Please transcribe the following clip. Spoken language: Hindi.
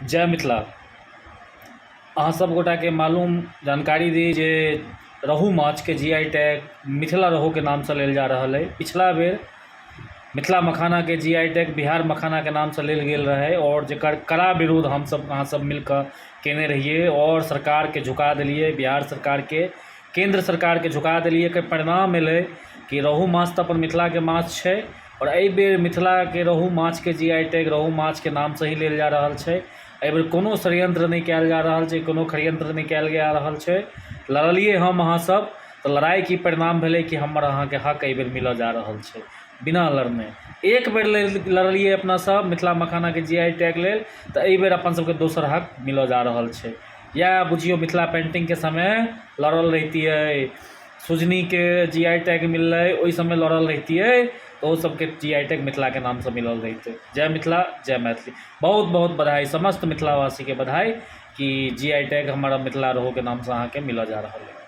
जय मिथिला। अहाँ सब गोटा के मालूम जानकारी दी जे रोहू माछ के जीआई टैग मिथिला रोहू के नाम से लेल जा रहा है। पिछला बेर मिथिला मखाना के जीआई टैग बिहार मखाना के नाम से लेल गेल रहे और जकर कड़ा विरोध हम सब अहाँ सब मिलकर केने रहिए और सरकार के झुका दिलिए, बिहार सरकार के, केंद्र सरकार के झुका दिलिए के परिणाम मिले कि रोहू माछ तो अपन मिथिला के माछ है और एहि बेर मिथिला के रोहू माछ के जीआई टैग रोहू माछ के नाम से ही लेल जा रहा है। एहि बेर कोनो षड्यंत्र नहीं कयल जा रहा है, कोनो षड्यंत्र नहीं कयल जा रहा है। लड़लिए हम अहाँ सब तो लड़ाई की परिणाम भेले कि हमर अहाँ के हक एहि बेर मिल जा रहा है बिना लड़ने। एक बेर लड़लिए अपना सब मिथिला मखाना के जीआई टैग लेल तो एहि बेर अपन सबके दोसर हक मिल जा रहा है। या बुझियो मिथिला पेंटिंग के समय लड़ल रहती है, सुजनी के जीआई टैग मिल रहे ओहि समय लड़ल रहती है तो वो सबके जीआई टैग मिथिला के नाम से मिलल रहते। जय मिथिला, जय मैथिली। बहुत बहुत बधाई, समस्त मिथिलावासी के बधाई कि जीआई टैग हमारा मिथिला रोहू के नाम से अहाँ के मिल जा रहा है।